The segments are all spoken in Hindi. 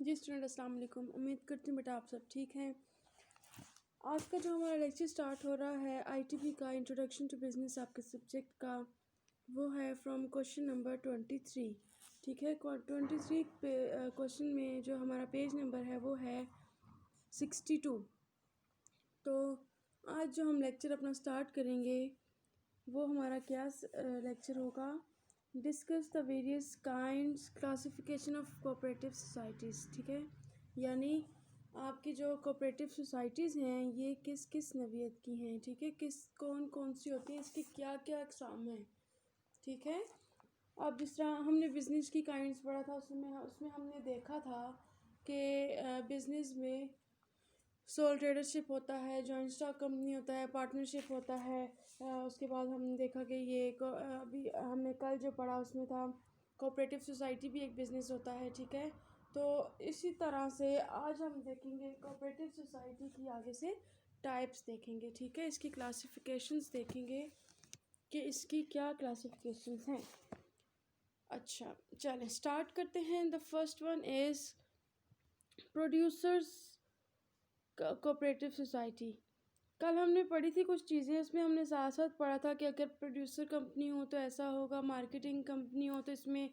जी स्टूडेंट अस्सलाम वालेकुम। उम्मीद करती हूँ बेटा आप सब ठीक हैं। आज का जो हमारा लेक्चर स्टार्ट हो रहा है आईटीबी का इंट्रोडक्शन टू बिज़नेस आपके सब्जेक्ट का, वो है फ्रॉम क्वेश्चन नंबर 23। ठीक है, 23 क्वेश्चन में जो हमारा पेज नंबर है वो है 62। तो आज जो हम लेक्चर अपना स्टार्ट करेंगे वो हमारा क्या लेक्चर होगा, discuss the various kinds classification of cooperative societies. ठीक है, यानी आपकी जो कोऑपरेटिव सोसाइटीज़ हैं ये किस किस नौइयत की हैं। ठीक है, किस कौन कौन सी होती हैं, इसकी क्या क्या अक़साम हैं। ठीक है, अब जिस तरह हमने बिज़नेस की काइंड्स पढ़ा था उसमें हमने देखा था कि बिज़नेस में सोल ट्रेडरशिप होता है, जॉइंट स्टॉक कंपनी होता है, पार्टनरशिप होता है। उसके बाद हमने देखा कि ये अभी हमने कल जो पढ़ा उसमें था कोऑपरेटिव सोसाइटी भी एक बिज़नेस होता है। ठीक है, तो इसी तरह से आज हम देखेंगे कोऑपरेटिव सोसाइटी की आगे से टाइप्स देखेंगे। ठीक है, इसकी क्लासिफिकेशंस देखेंगे कि इसकी क्या क्लासिफिकेशंस हैं। अच्छा चलें स्टार्ट करते हैं। The first one is producers cooperative society. कल हमने पढ़ी थी कुछ चीज़ें, उसमें हमने साथ साथ पढ़ा था कि अगर प्रोड्यूसर कंपनी हो तो ऐसा होगा, मार्केटिंग कंपनी हो तो इसमें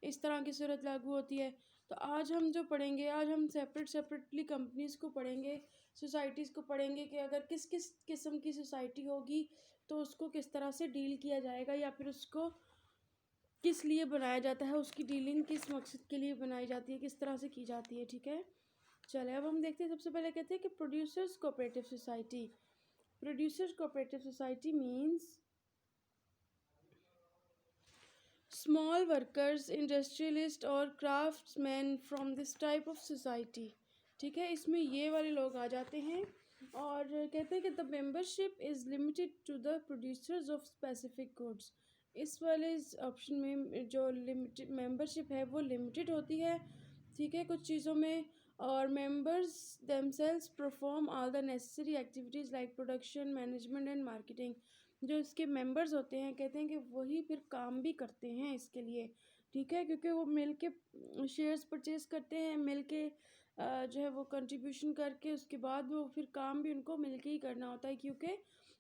इस तरह की सूरत लागू होती है। तो आज हम जो पढ़ेंगे, आज हम सेपरेटली कंपनीज़ को पढ़ेंगे, सोसाइटीज़ को पढ़ेंगे कि अगर किस किस किस्म की सोसाइटी होगी तो उसको किस तरह से डील किया जाएगा या फिर उसको किस लिए बनाया जाता है, उसकी डीलिंग किस मकसद के लिए बनाई जाती है, किस तरह से की जाती है। ठीक है, चले अब हम देखते हैं। सबसे पहले कहते हैं कि producers cooperative society. Producers cooperative society means small workers, industrialist और craftsman from this type of society. ठीक है, इसमें ये वाले लोग आ जाते हैं और कहते हैं कि the membership is limited to the producers of specific goods. इस वाले ऑप्शन में जो लिमिटेड मेंबरशिप है वो लिमिटेड होती है। ठीक है, कुछ चीज़ों में, और members themselves perform all the necessary activities like production, management and marketing. जो इसके मेंबर्स होते हैं कहते हैं कि वही फिर काम भी करते हैं इसके लिए। ठीक है, क्योंकि वो मिल के शेयर्स परचेज करते हैं, मिल के जो है वो कंट्रीब्यूशन करके उसके बाद वो फिर काम भी उनको मिल के ही करना होता है, क्योंकि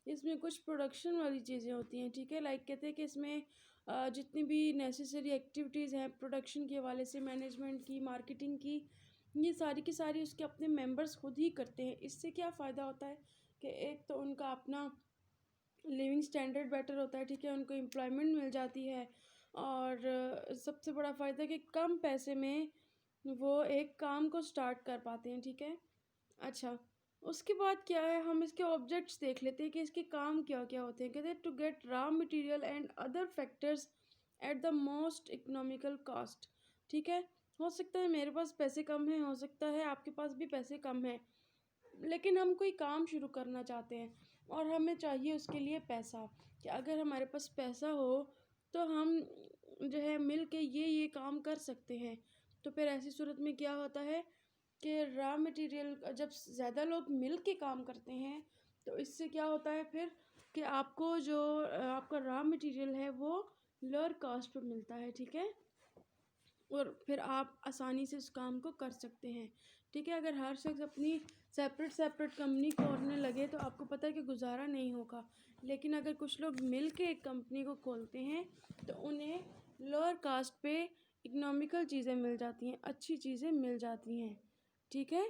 इसमें कुछ प्रोडक्शन वाली चीज़ें होती हैं। ठीक है, लाइक कहते हैं कि इसमें जितनी भी नेसेसरी एक्टिविटीज़ हैं प्रोडक्शन के हवाले से, मैनेजमेंट की, मार्केटिंग की, ये सारी की सारी उसके अपने मेंबर्स खुद ही करते हैं। इससे क्या फ़ायदा होता है कि एक तो उनका अपना लिविंग स्टैंडर्ड बेटर होता है। ठीक है, उनको एम्प्लॉयमेंट मिल जाती है और सबसे बड़ा फ़ायदा कि कम पैसे में वो एक काम को स्टार्ट कर पाते हैं। ठीक है, अच्छा उसके बाद क्या है, हम इसके ऑब्जेक्ट्स देख लेते हैं कि इसके काम क्या क्या होते हैं। कहते हैं to get raw material and other factors at the most economical cost. ठीक है, हो सकता है मेरे पास पैसे कम हैं, हो सकता है आपके पास भी पैसे कम हैं, लेकिन हम कोई काम शुरू करना चाहते हैं और हमें चाहिए उसके लिए पैसा। कि अगर हमारे पास पैसा हो तो हम जो है मिल के ये काम कर सकते हैं। तो फिर ऐसी सूरत में क्या होता है कि रॉ मटेरियल जब ज़्यादा लोग मिल के काम करते हैं तो इससे क्या होता है फिर कि आपको जो आपका रॉ मटेरियल है वो लोअर कॉस्ट पर मिलता है। ठीक है, और फिर आप आसानी से उस काम को कर सकते हैं। ठीक है, अगर हर शख्स अपनी सेपरेट कंपनी खोलने लगे तो आपको पता है कि गुजारा नहीं होगा, लेकिन अगर कुछ लोग मिल के एक कंपनी को खोलते हैं तो उन्हें लोअर कास्ट पे इकोनॉमिकल चीज़ें मिल जाती हैं, अच्छी चीज़ें मिल जाती हैं। ठीक है,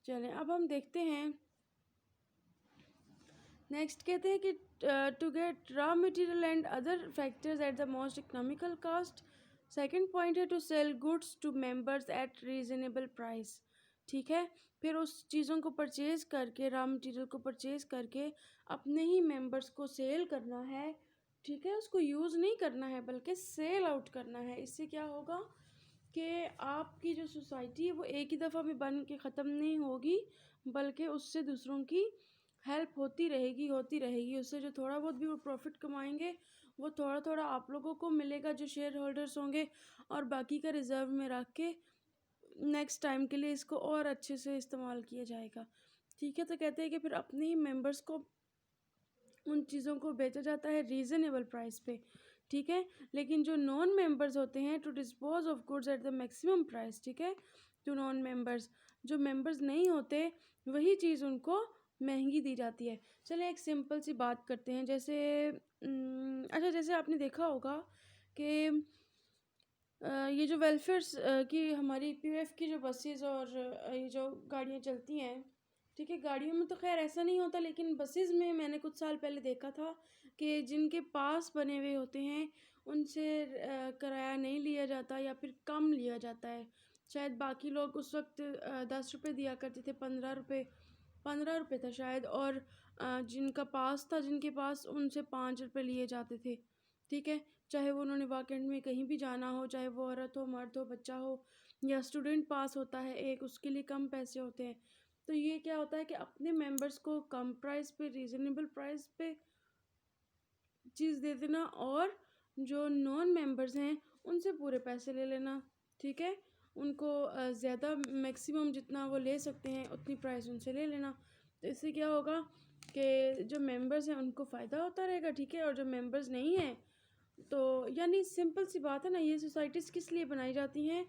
चलें अब हम देखते हैं नेक्स्ट। कहते हैं कि to get raw material and other factors at the most economical cost. Second point है to sell goods to members at reasonable price. ठीक है, फिर उस चीज़ों को परचेज़ करके, रॉ मटेरियल को परचेज़ करके अपने ही मेंबर्स को सेल करना है। ठीक है, उसको यूज़ नहीं करना है बल्कि सेल आउट करना है। इससे क्या होगा कि आपकी जो सोसाइटी है वो एक ही दफ़ा में बन के ख़त्म नहीं होगी, बल्कि उससे दूसरों की हेल्प होती रहेगी। उससे जो थोड़ा बहुत भी वो प्रॉफिट कमाएंगे वो थोड़ा थोड़ा आप लोगों को मिलेगा जो शेयर होल्डर्स होंगे, और बाकी का रिज़र्व में रख के नेक्स्ट टाइम के लिए इसको और अच्छे से इस्तेमाल किया जाएगा। ठीक है, तो कहते हैं कि फिर अपने ही मेंबर्स को उन चीज़ों को बेचा जाता है रीज़नेबल प्राइस पे। ठीक है। लेकिन जो नॉन मेंबर्स होते हैं, to dispose of goods at the maximum price, ठीक है, टू नॉन मेंबर्स, जो मेंबर्स नहीं होते वही चीज़ उनको महंगी दी जाती है। चलिए एक सिंपल सी बात करते हैं, जैसे अच्छा, जैसे आपने देखा होगा कि ये जो वेलफेयर की हमारी पीयूएफ की जो बसेस और ये जो गाड़ियाँ चलती हैं, ठीक है, गाड़ियों में तो खैर ऐसा नहीं होता, लेकिन बसेस में मैंने कुछ साल पहले देखा था कि जिनके पास बने हुए होते हैं उनसे किराया नहीं लिया जाता या फिर कम लिया जाता है। शायद बाकी लोग उस वक्त 10 रुपये दिया करते थे, 15 रुपये, 15 रुपये था शायद, और जिनका पास था, जिनके पास, उनसे 5 रुपये लिए जाते थे, ठीक है। चाहे वो उन्होंने वीकेंड में कहीं भी जाना हो, चाहे वो औरत हो, मर्द हो, बच्चा हो, या स्टूडेंट पास होता है एक, उसके लिए कम पैसे होते हैं। तो ये क्या होता है कि अपने मेंबर्स को कम प्राइस पे, रीज़नेबल प्राइस पे चीज़ दे देना, और जो नॉन मेंबर्स हैं उनसे पूरे पैसे ले लेना, ठीक है। उनको ज़्यादा मैक्सिमम जितना वो ले सकते हैं उतनी प्राइस उनसे ले लेना। तो इससे क्या होगा कि जो मेंबर्स हैं उनको फ़ायदा होता रहेगा, ठीक है, और जो मेंबर्स नहीं हैं, तो यानी सिंपल सी बात है ना, ये सोसाइटीज़ किस लिए बनाई जाती हैं,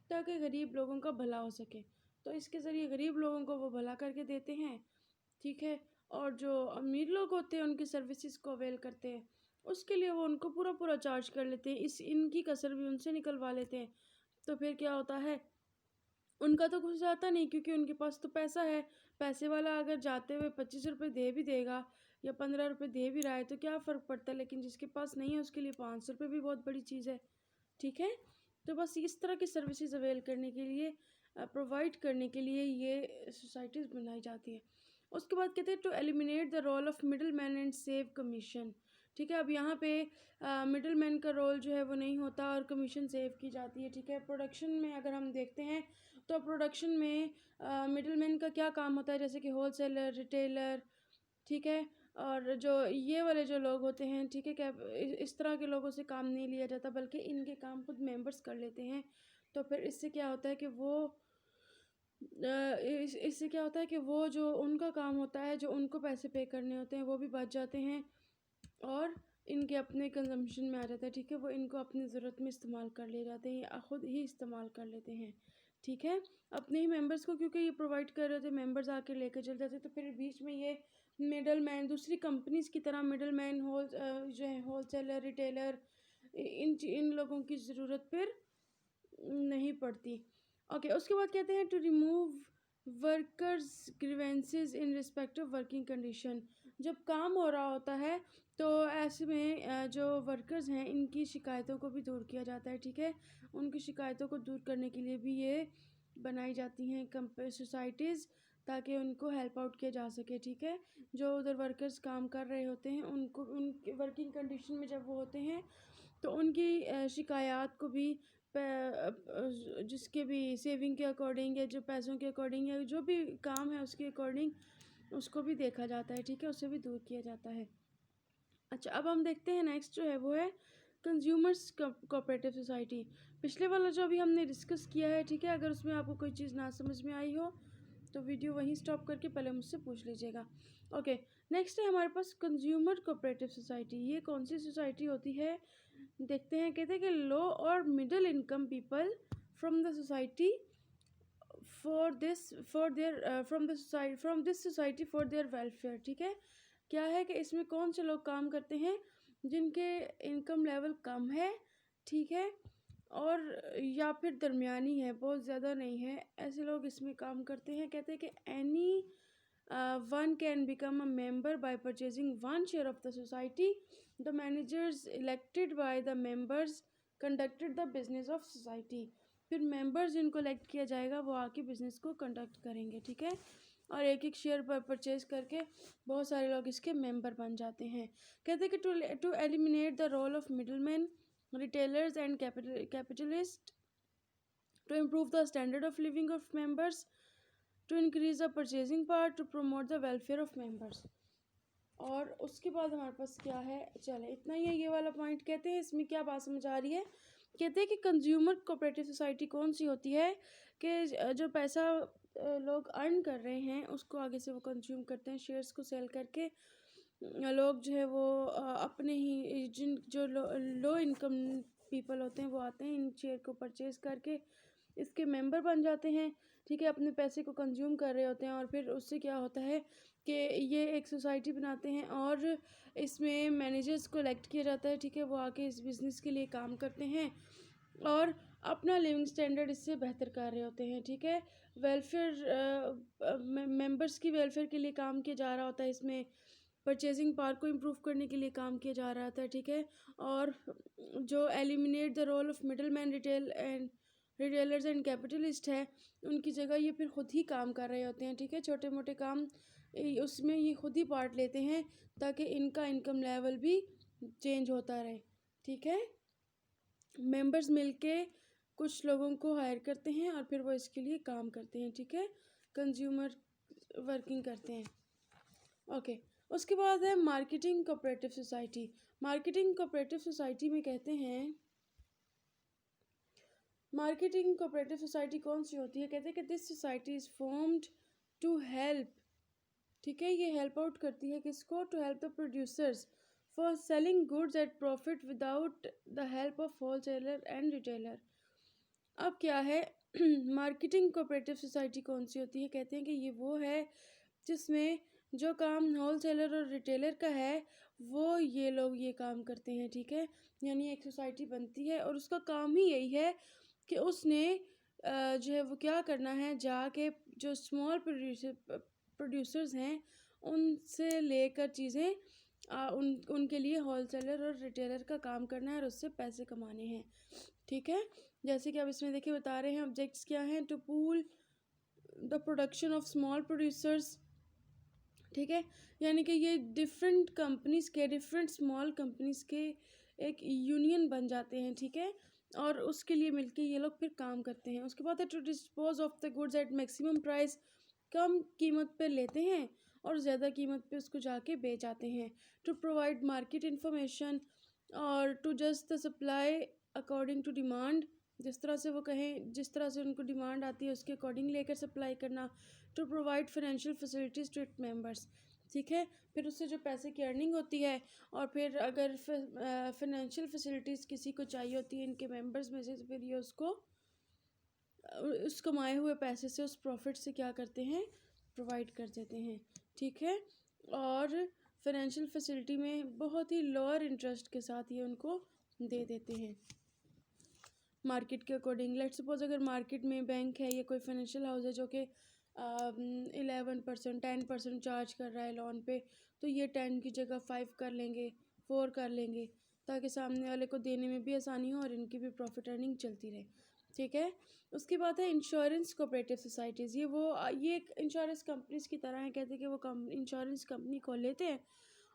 ताकि गरीब लोगों का भला हो सके। तो इसके ज़रिए गरीब लोगों को वो भला करके देते हैं, ठीक है, और जो अमीर लोग होते हैं उनकी सर्विसेज को अवेल करते हैं, उसके लिए वो उनको पूरा पूरा चार्ज कर लेते हैं, इनकी कसर भी उनसे निकलवा लेते हैं। तो फिर क्या होता है, उनका तो कुछ जाता नहीं, क्योंकि उनके पास तो पैसा है। पैसे वाला अगर जाते हुए 25 रुपये दे भी देगा या 15 रुपये दे भी रहा है तो क्या फ़र्क पड़ता है, लेकिन जिसके पास नहीं है उसके लिए 500 रुपये भी बहुत बड़ी चीज़ है, ठीक है। तो बस इस तरह की सर्विसेज अवेल करने के लिए, प्रोवाइड करने के लिए ये सोसाइटीज़ बनाई जाती हैं। उसके बाद कहते हैं to eliminate the role of middle man and save commission, ठीक है। अब यहाँ पे मिडल मैन का रोल जो है वो नहीं होता और कमीशन सेव की जाती है, ठीक है। प्रोडक्शन में अगर हम देखते हैं तो प्रोडक्शन में मिडल मैन का क्या काम होता है, जैसे कि होलसेलर, रिटेलर, ठीक है, और जो ये वाले जो लोग होते हैं, ठीक है, क्या इस तरह के लोगों से काम नहीं लिया जाता, बल्कि इनके काम खुद मेंबर्स कर लेते हैं। तो फिर इससे क्या होता है कि वो इससे क्या होता है कि वो जो उनका काम होता है, जो उनको पैसे पे करने होते हैं, वो भी बच जाते हैं और इनके अपने कंजम्पशन में आ जाता है, ठीक है। वो इनको अपनी ज़रूरत में इस्तेमाल कर ले जाते हैं या ख़ुद ही इस्तेमाल कर लेते हैं, ठीक है। अपने ही मेंबर्स को क्योंकि ये प्रोवाइड कर रहे होते हैं, मेंबर्स आके लेकर चल जाते हैं, तो फिर बीच में ये मिडल मैन, दूसरी कंपनीज़ की तरह मिडल मैन, जो है होलसेलर, रिटेलर, इन लोगों की ज़रूरत फिर नहीं पड़ती। ओके, उसके बाद कहते हैं to remove workers grievances in respect of working condition. जब काम हो रहा होता है तो ऐसे में जो वर्कर्स हैं इनकी शिकायतों को भी दूर किया जाता है, ठीक है। उनकी शिकायतों को दूर करने के लिए भी ये बनाई जाती हैं सोसाइटीज़, ताकि उनको हेल्प आउट किया जा सके, ठीक है। जो उधर वर्कर्स काम कर रहे होते हैं उनको उनके वर्किंग कंडीशन में जब वो होते हैं तो उनकी शिकायत को भी जिसके भी सेविंग के अकॉर्डिंग या जो पैसों के अकॉर्डिंग या जो भी काम है उसके अकॉर्डिंग उसको भी देखा जाता है, ठीक है, उसे भी दूर किया जाता है। अच्छा, अब हम देखते हैं नेक्स्ट जो है वो है कंज्यूमर्स कोऑपरेटिव सोसाइटी। पिछले वाला जो अभी हमने डिस्कस किया है, ठीक है, अगर उसमें आपको कोई चीज़ ना समझ में आई हो तो वीडियो वहीं स्टॉप करके पहले मुझसे पूछ लीजिएगा। ओके, नेक्स्ट है हमारे पास कंज्यूमर कोऑपरेटिव सोसाइटी। ये कौन सी सोसाइटी होती है, देखते हैं। कहते हैं कि लो और middle income people from the society from this society for their welfare, ठीक है। क्या है कि इसमें कौन से लोग काम करते हैं, जिनके इनकम लेवल कम है, ठीक है, और या फिर दरमियानी है, बहुत ज़्यादा नहीं है, ऐसे लोग इसमें काम करते हैं। कहते हैं कि any one can become a member by purchasing one share of the society. The managers elected by the members conducted the business of society. फिर मेंबर्स जिनको इलेक्ट किया जाएगा वो आके बिजनेस को कंडक्ट करेंगे, ठीक है। और एक एक शेयर पर परचेज करके बहुत सारे लोग इसके मेंबर बन जाते हैं। कहते हैं कि to eliminate the role of middleman, retailers and capitalist, to improve the standard of living of members, to increase the purchasing power, to promote the welfare of members. और उसके बाद हमारे पास क्या है, चले इतना ही है ये वाला पॉइंट। कहते हैं इसमें क्या बात समझ आ रही है, कहते हैं कि कंज्यूमर कोऑपरेटिव सोसाइटी कौन सी होती है कि जो पैसा लोग अर्न कर रहे हैं उसको आगे से वो कंज्यूम करते हैं, शेयर्स को सेल करके लोग जो है वो अपने ही जिन जो लो इनकम पीपल होते हैं वो आते हैं, इन शेयर को परचेज़ करके इसके मेंबर बन जाते हैं, ठीक है, अपने पैसे को कंज्यूम कर रहे होते हैं। और फिर उससे क्या होता है कि ये एक सोसाइटी बनाते हैं और इसमें मैनेजर्स को इलेक्ट किया जाता है, ठीक है, वो आके इस बिज़नेस के लिए काम करते हैं और अपना लिविंग स्टैंडर्ड इससे बेहतर कर रहे होते हैं, ठीक है। वेलफेयर मेंबर्स की वेलफेयर के लिए काम किया जा रहा होता है, इसमें परचेजिंग पावर को इम्प्रूव करने के लिए काम किया जा रहा था, ठीक है। और जो eliminate the role of middle man retailers and capitalist है, उनकी जगह ये फिर खुद ही काम कर रहे होते हैं, ठीक है। छोटे मोटे काम उसमें ये खुद ही पार्ट लेते हैं ताकि इनका इनकम लेवल भी चेंज होता रहे, ठीक है। मेंबर्स मिलके कुछ लोगों को हायर करते हैं और फिर वो इसके लिए काम करते हैं, ठीक है, कंज्यूमर वर्किंग करते हैं। ओके, उसके बाद है marketing cooperative society. Marketing cooperative society में कहते हैं, मार्केटिंग कोऑपरेटिव सोसाइटी कौन सी होती है, कहते हैं कि this society is formed to help, ठीक है, ये हेल्प आउट करती है किसको, to help the producers for selling goods at profit without the help of wholesaler and retailer. अब क्या है मार्केटिंग कोऑपरेटिव सोसाइटी कौन सी होती है, कहते हैं कि ये वो है जिसमें जो काम होलसेलर और रिटेलर का है वो ये लोग ये काम करते हैं, ठीक है। यानी एक सोसाइटी बनती है और उसका काम ही यही है कि उसने जो है वो क्या करना है, जाके जो स्मॉल प्रोड्यूसर्स हैं उनसे लेकर चीज़ें उनके लिए होलसेलर और रिटेलर का काम करना है और उससे पैसे कमाने हैं, ठीक है। जैसे कि अब इसमें देखिए बता रहे हैं ऑब्जेक्ट्स क्या हैं, to pool the production of small producers, ठीक है, यानी कि ये डिफरेंट कंपनीज के, डिफरेंट स्मॉल कंपनीज के एक यूनियन बन जाते हैं, ठीक है, और उसके लिए मिलके ये लोग फिर काम करते हैं। उसके बाद है to dispose of the goods at maximum price, कम कीमत पे लेते हैं और ज़्यादा कीमत पे उसको जाके बेच आते हैं। टू प्रोवाइड मार्केट इंफॉर्मेशन और to just the supply according to demand, जिस तरह से वो कहें, जिस तरह से उनको डिमांड आती है उसके अकॉर्डिंग लेकर सप्लाई करना। To provide financial facilities to it members, ठीक है, फिर उससे जो पैसे की अर्निंग होती है और फिर अगर फाइनेंशियल फैसिलिटीज़ किसी को चाहिए होती है इनके मेंबर्स में से, तो फिर ये उसको उस कमाए हुए पैसे से, उस प्रॉफिट से क्या करते हैं, प्रोवाइड कर देते हैं, ठीक है। और फाइनेंशियल फैसिलिटी में बहुत ही लोअर इंटरेस्ट के साथ ये उनको दे देते हैं मार्केट के अकॉर्डिंग। लेट्स सपोज अगर मार्केट में बैंक है या कोई फाइनेंशियल हाउस है जो कि 11% 10% चार्ज कर रहा है लोन पे, तो ये 10 की जगह 5 कर लेंगे, 4 कर लेंगे, ताकि सामने वाले को देने में भी आसानी हो और इनकी भी प्रॉफिट अर्निंग चलती रहे, ठीक है। उसके बाद है इंश्योरेंस कोऑपरेटिव सोसाइटीज़। ये एक इंश्योरेंस कंपनीज की तरह है, कहते हैं कि वो इंश्योरेंस कंपनी को लेते हैं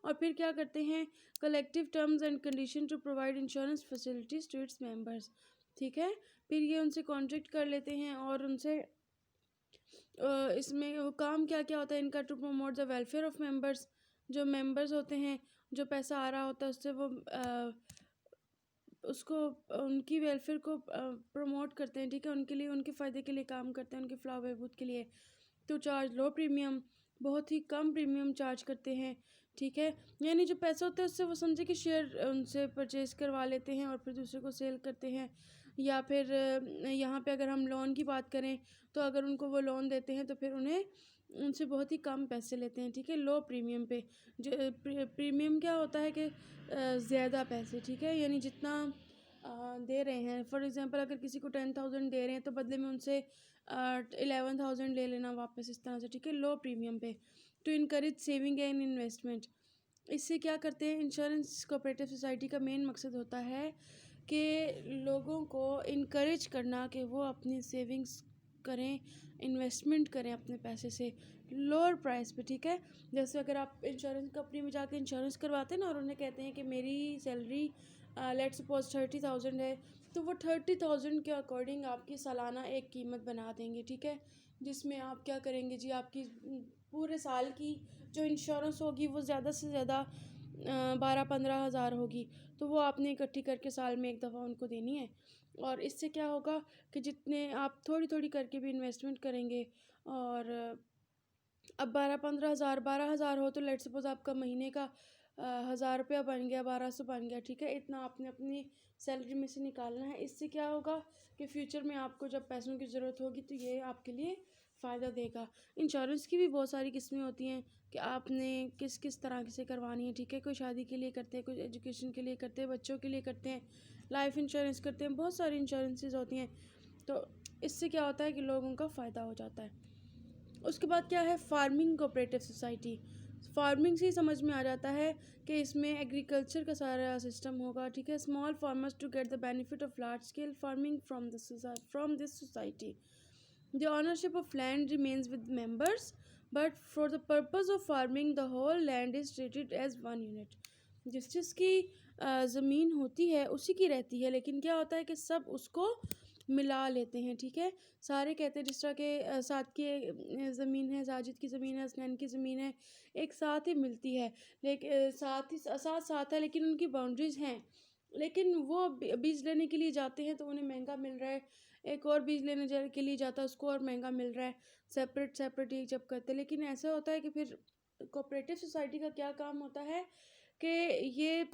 और फिर क्या करते हैं, collective terms and condition to provide insurance facilities to its members, ठीक है। फिर ये उनसे कॉन्ट्रैक्ट कर लेते हैं और उनसे इसमें वो काम क्या क्या होता है इनका, to promote the welfare of members, जो मेंबर्स होते हैं जो पैसा आ रहा होता है उससे वो उसको उनकी वेलफेयर को प्रमोट करते हैं, ठीक है, उनके लिए, उनके फ़ायदे के लिए काम करते हैं, उनके फलाह बहबूद के लिए। टू चार्ज लो प्रीमियम, बहुत ही कम प्रीमियम चार्ज करते हैं, ठीक है, यानी जो पैसा होता है उससे वो समझे कि शेयर उनसे परचेज़ करवा लेते हैं और फिर दूसरे को सेल करते हैं। या फिर यहाँ पे अगर हम लोन की बात करें तो अगर उनको वो लोन देते हैं तो फिर उन्हें उनसे बहुत ही कम पैसे लेते हैं, ठीक है, लो प्रीमियम पे। जो प्रीमियम क्या होता है कि ज़्यादा पैसे, ठीक है, यानी जितना दे रहे हैं, फॉर एग्जांपल अगर किसी को 10,000 दे रहे हैं तो बदले में उनसे 11,000 ले लेना वापस, इस तरह से, ठीक है, low premium pay. To encourage saving and investment, इससे क्या करते हैं, इंश्योरेंस कोऑपरेटिव सोसाइटी का मेन मकसद होता है कि लोगों को इनकरेज करना कि वो अपनी सेविंग्स करें, इन्वेस्टमेंट करें अपने पैसे से लोअर प्राइस पे, ठीक है। जैसे अगर आप इंश्योरेंस कंपनी में जाके इंश्योरेंस करवाते हैं ना और उन्हें कहते हैं कि मेरी सैलरी लेट्स सपोज 30,000 है, तो वो 30,000 के अकॉर्डिंग आपकी सालाना एक कीमत बना देंगे, ठीक है, जिसमें आप क्या करेंगे जी, आपकी पूरे साल की जो इंश्योरेंस होगी वो ज़्यादा से ज़्यादा 12-15 हज़ार होगी, तो वो आपने इकट्ठी करके साल में एक दफ़ा उनको देनी है। और इससे क्या होगा कि जितने आप थोड़ी थोड़ी करके भी इन्वेस्टमेंट करेंगे और अब 12-15 हज़ार, 12 हज़ार हो तो लेट सपोज आपका महीने का 1000 रुपया बन गया, 1200 बन गया, ठीक है। इतना आपने अपनी सैलरी में से निकालना है। इससे क्या होगा कि फ्यूचर में आपको जब पैसों की ज़रूरत होगी तो ये आपके लिए फ़ायदा देगा। इंश्योरेंस की भी बहुत सारी किस्में होती हैं कि आपने किस किस तरह से करवानी है, ठीक है। कोई शादी के लिए करते हैं, कोई एजुकेशन के लिए करते हैं, बच्चों के लिए करते हैं, लाइफ इंश्योरेंस करते हैं, बहुत सारी इंश्योरेंसेज होती हैं। तो इससे क्या होता है कि लोगों का फ़ायदा हो जाता है। उसके बाद क्या है, फार्मिंग कोऑपरेटिव सोसाइटी। फार्मिंग से ही समझ में आ जाता है कि इसमें एग्रीकल्चर का सारा सिस्टम होगा, ठीक है। Small farmers to get the benefit of large scale farming from this society. The ownership of land remains with members, but for the purpose of farming the whole land is treated as one unit. जिसकी ज़मीन होती है उसी की रहती है, लेकिन क्या होता है कि सब उसको मिला लेते हैं, ठीक है। सारे कहते हैं जिस तरह के साथ की ज़मीन है, साजिद की ज़मीन है, हसनैन की ज़मीन है, एक साथ ही मिलती है, लेकिन साथ साथ है, लेकिन उनकी बाउंड्रीज़ हैं। लेकिन वो बीज लेने के लिए जाते हैं तो उन्हें महंगा मिल रहा है, एक और बीज लेने के लिए जाता है उसको और महंगा मिल रहा है, सेपरेट सेपरेट ही जब करते हैं। लेकिन ऐसा होता है कि फिर कोऑपरेटिव सोसाइटी का क्या काम होता है कि ये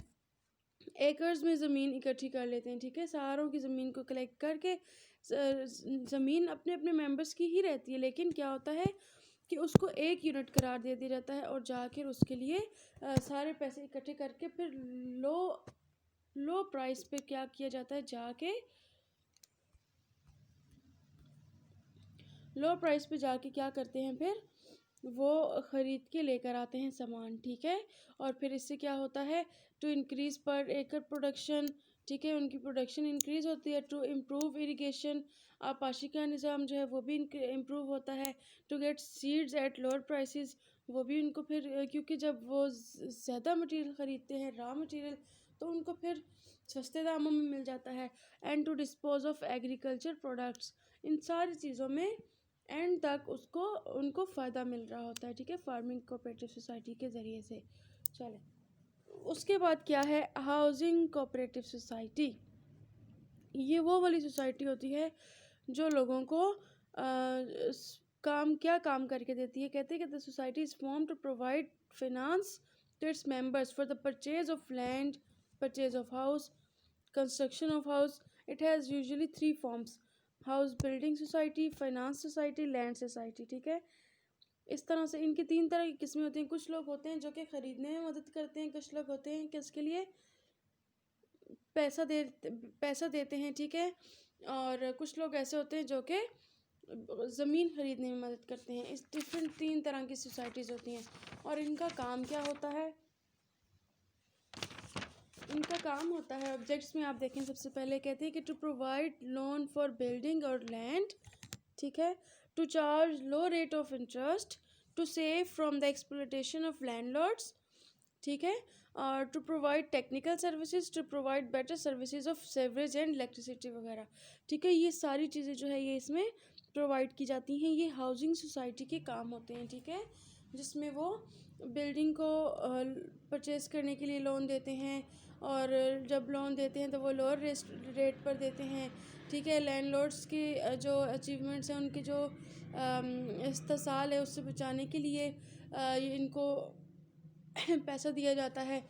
एकर्स में ज़मीन इकट्ठी कर लेते हैं, ठीक है। सारों की ज़मीन को कलेक्ट करके ज़मीन अपने अपने मेंबर्स की ही रहती है, लेकिन क्या होता है कि उसको एक यूनिट करार दे दिया जाता है और जाकर उसके लिए सारे पैसे इकट्ठे करके फिर लो लो प्राइस पे क्या किया जाता है, जाके लो प्राइस पे जाके क्या करते हैं, फिर वो ख़रीद के लेकर आते हैं सामान, ठीक है। और फिर इससे क्या होता है, टू इंक्रीज़ पर एकड़ प्रोडक्शन, ठीक है, उनकी प्रोडक्शन इंक्रीज़ होती है। टू इम्प्रूव इरिगेशन, आपाशी का निज़ाम जो है वो भी इम्प्रूव होता है। To get seeds at lower prices, वो भी उनको फिर क्योंकि जब वो ज़्यादा मटेरियल ख़रीदते हैं, रॉ मटेरियल, तो उनको फिर सस्ते दामों में मिल जाता है। And to dispose of agriculture products, इन सारी चीज़ों में एंड तक उसको उनको फ़ायदा मिल रहा होता है, ठीक है, फार्मिंग कोऑपरेटिव सोसाइटी के ज़रिए से। चले, उसके बाद क्या है, हाउसिंग कोऑपरेटिव सोसाइटी। ये वो वाली सोसाइटी होती है जो लोगों को काम करके देती है। कहते हैं कि the society is form to provide finance to its members for the purchase of land, purchase of house, construction of house. It has usually 3 forms: house building society, finance society, land society, ठीक है। इस तरह से इनकी 3 तरह की किस्में होती हैं। कुछ लोग होते हैं जो कि ख़रीदने में मदद करते हैं, कुछ लोग होते हैं कि उसके लिए पैसा देते हैं, ठीक है। और कुछ लोग ऐसे होते हैं जो कि ज़मीन ख़रीदने में मदद करते हैं। इस डिफरेंट 3 तरह की सोसाइटीज़ होती हैं। और इनका काम क्या होता है, इनका काम होता है, ऑब्जेक्ट्स में आप देखें, सबसे पहले कहते हैं कि to provide loan for building और लैंड, ठीक है। To charge low rate of interest, to save from the exploitation of landlords, ठीक है। और to provide technical services, to provide better services of sewerage and electricity वगैरह, ठीक है। ये सारी चीज़ें जो है ये इसमें प्रोवाइड की जाती हैं। ये हाउसिंग सोसाइटी के काम होते हैं, ठीक है, जिसमें वो बिल्डिंग को परचेज़ करने के लिए लोन देते हैं, और जब लोन देते हैं तो वो लोअर रेट पर देते हैं, ठीक है। लैंडलॉर्ड्स की जो अचीवमेंट्स हैं, उनके जो इस्तेसाल है उससे बचाने के लिए इनको पैसा दिया जाता है।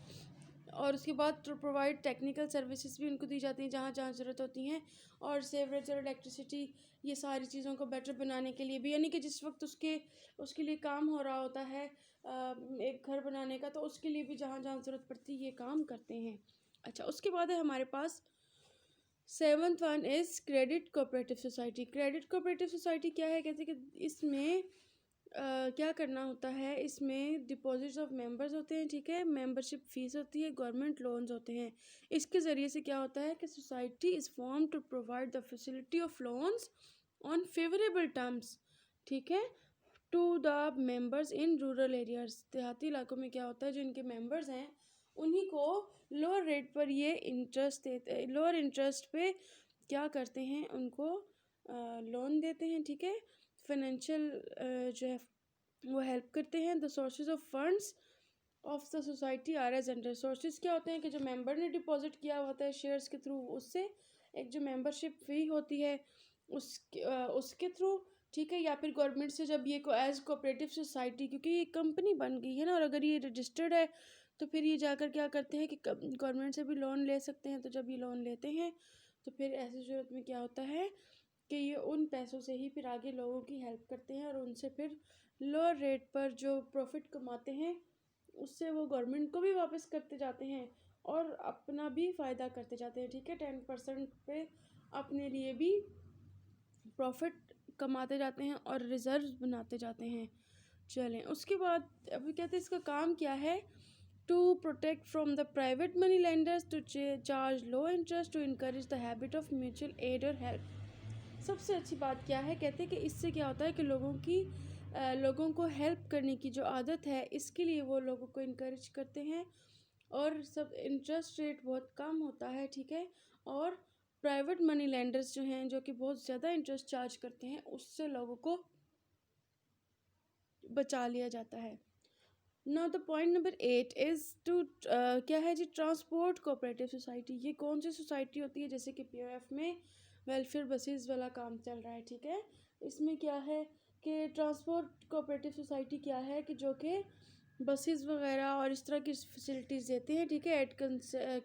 और उसके बाद टू प्रोवाइड टेक्निकल सर्विसेज भी उनको दी जाती हैं जहाँ जहाँ ज़रूरत होती हैं। और सेवरेज और इलेक्ट्रिसिटी, ये सारी चीज़ों को बेटर बनाने के लिए भी, यानी कि जिस वक्त उसके लिए काम हो रहा होता है एक घर बनाने का, तो उसके लिए भी जहाँ जहाँ ज़रूरत पड़ती है ये काम करते हैं। अच्छा, उसके बाद है हमारे पास 7th one is credit cooperative society. Credit cooperative society क्या है, कहते हैं कि इसमें क्या करना होता है, इसमें डिपॉजिट्स ऑफ मेंबर्स होते हैं, ठीक है, मेंबरशिप फीस होती है, गवर्नमेंट लोन्स होते हैं। इसके ज़रिए से क्या होता है कि society is form to provide the facility of loans on favourable terms, ठीक है, to the members in rural areas. देहाती इलाकों में क्या होता है, जो इनके मेंबर्स हैं उन्हीं को लोअर रेट पर ये इंटरेस्ट देते, लोअर इंटरेस्ट पे क्या करते हैं, उनको लोन देते हैं, ठीक है। फाइनेंशियल जो है वो हेल्प करते हैं। The sources of funds of the society are as under. Sources क्या होते हैं कि जो मेंबर ने डिपॉजिट किया होता है शेयर्स के थ्रू, उससे एक जो मेंबरशिप फ़ी होती है उसके थ्रू, ठीक है, या फिर गवर्नमेंट से जब ये को एज कोऑपरेटिव सोसाइटी, क्योंकि ये कंपनी बन गई है ना, और अगर ये रजिस्टर्ड है तो फिर ये जाकर क्या करते हैं कि गवर्नमेंट से भी लोन ले सकते हैं। तो जब ये लोन लेते हैं तो फिर ऐसी सूरत में क्या होता है कि ये उन पैसों से ही फिर आगे लोगों की हेल्प करते हैं, और उनसे फिर लोअर रेट पर जो प्रॉफिट कमाते हैं उससे वो गवर्नमेंट को भी वापस करते जाते हैं और अपना भी फ़ायदा करते जाते हैं। ठीक है, 10% पे अपने लिए भी प्रॉफिट कमाते जाते हैं और रिजर्व बनाते जाते हैं। चलें, उसके बाद अभी कहते हैं इसका काम क्या है, to protect from the private money lenders, to charge low interest, to encourage the habit of mutual aid और हेल्प। सबसे अच्छी बात क्या है, कहते हैं कि इससे क्या होता है कि लोगों को हेल्प करने की जो आदत है, इसके लिए वो लोगों को इनकरेज करते हैं, और सब इंटरेस्ट रेट बहुत कम होता है। ठीक है, और प्राइवेट मनी लेंडर्स जो हैं जो कि बहुत ज़्यादा इंटरेस्ट चार्ज करते हैं, उससे लोगों को बचा लिया जाता है। Now the point number 8 is to क्या है जी, ट्रांसपोर्ट कोऑपरेटिव सोसाइटी। ये कौन सी सोसाइटी होती है, जैसे कि पीओएफ में वेलफेयर बसेस वाला काम चल रहा है। ठीक है, इसमें क्या है कि ट्रांसपोर्ट कोऑपरेटिव सोसाइटी क्या है कि जो कि बसेस वगैरह और इस तरह की फैसिलिटीज़ देते हैं। ठीक है, एट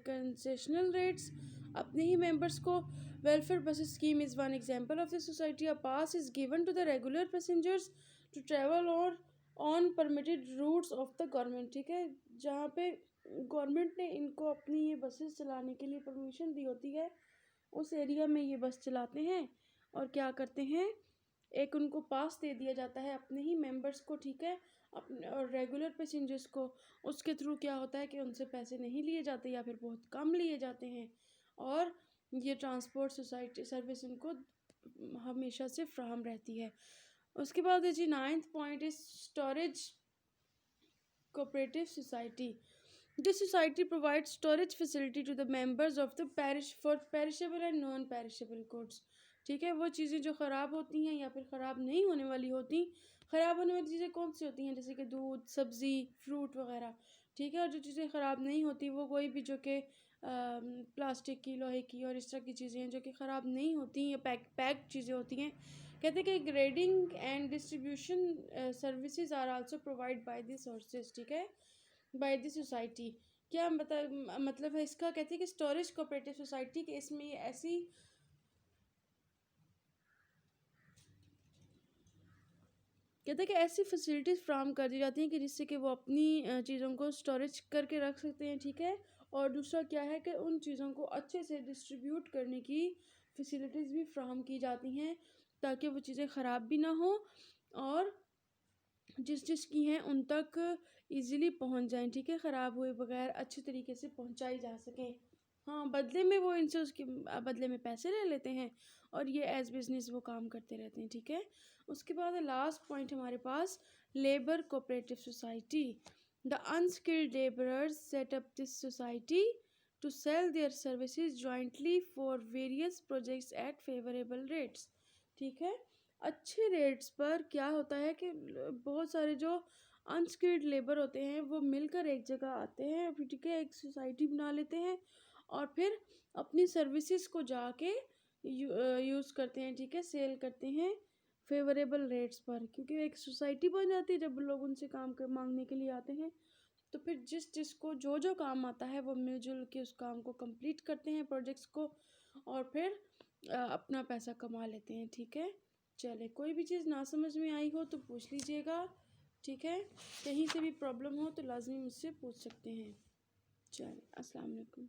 कंसेशनल रेट्स अपने ही मेंबर्स को। Welfare buses scheme is one example of the society. A pass is given to the regular passengers to travel और on permitted routes of the government. ठीक है, जहाँ पे गवर्नमेंट ने इनको अपनी ये बसेस चलाने के लिए परमिशन दी होती है, उस एरिया में ये बस चलाते हैं और क्या करते हैं, एक उनको पास दे दिया जाता है अपने ही मेंबर्स को। ठीक है, अपने और रेगुलर पैसेंजर्स को उसके थ्रू क्या होता है कि उनसे पैसे नहीं लिए जाते या फिर बहुत कम लिए जाते हैं, और ये ट्रांसपोर्ट सोसाइटी सर्विस इनको हमेशा से फ्राहम रहती है। उसके बाद है जी 9th point is storage cooperative society. This society provide storage facility to the members of the parish for perishable and non perishable goods. ठीक है, वो चीज़ें जो ख़राब होती हैं या फिर ख़राब नहीं होने वाली होती। ख़राब होने वाली चीज़ें कौन सी होती हैं, जैसे कि दूध, सब्ज़ी, फ्रूट वगैरह। ठीक है, और जो चीज़ें ख़राब नहीं होती वो कोई भी जो कि प्लास्टिक की, लोहे की और इस तरह की चीज़ें हैं जो कि ख़राब नहीं होती या पैक्ड चीज़ें होती हैं। कहते हैं कि grading and distribution services are also provide by the sources. ठीक है, बाय द सोसाइटी। क्या मतलब है इसका, कहते हैं कि स्टोरेज कोऑपरेटिव सोसाइटी के इसमें ये ऐसी कहते हैं कि ऐसी फैसिलिटीज़ फ्राहम कर दी जाती हैं कि जिससे कि वो अपनी चीज़ों को स्टोरेज करके रख सकते हैं। ठीक है, और दूसरा क्या है कि उन चीज़ों को अच्छे से डिस्ट्रीब्यूट करने की फैसिलिटीज़ भी फ्राहम की जाती हैं, ताकि वो चीज़ें ख़राब भी ना हो और जिसकी हैं उन तक इजीली पहुंच जाएं। ठीक है, ख़राब हुए बगैर अच्छे तरीके से पहुंचाई जा सकें। हाँ, बदले में वो इनसे उसके बदले में पैसे ले लेते हैं, और ये एज बिजनेस वो काम करते रहते हैं। ठीक है, उसके बाद लास्ट पॉइंट हमारे पास labour cooperative society. The unskilled labourers set up this society to sell their services jointly for various projects at favourable rates. ठीक है, अच्छे रेट्स पर क्या होता है कि बहुत सारे जो अनस्किल्ड लेबर होते हैं वो मिलकर एक जगह आते हैं, फिर ठीक है एक सोसाइटी बना लेते हैं और फिर अपनी सर्विसेज को जाके यूज़ करते हैं। ठीक है, सेल करते हैं फेवरेबल रेट्स पर, क्योंकि एक सोसाइटी बन जाती है जब लोग उनसे काम कर मांगने के लिए आते हैं। तो फिर जिसको जो काम आता है वो मिलजुल के उस काम को कंप्लीट करते हैं, प्रोजेक्ट्स को, और फिर अपना पैसा कमा लेते हैं। ठीक है, चले, कोई भी चीज़ ना समझ में आई हो तो पूछ लीजिएगा। ठीक है, कहीं से भी प्रॉब्लम हो तो लाजमी मुझसे पूछ सकते हैं। चले, अस्सलाम वालेकुम।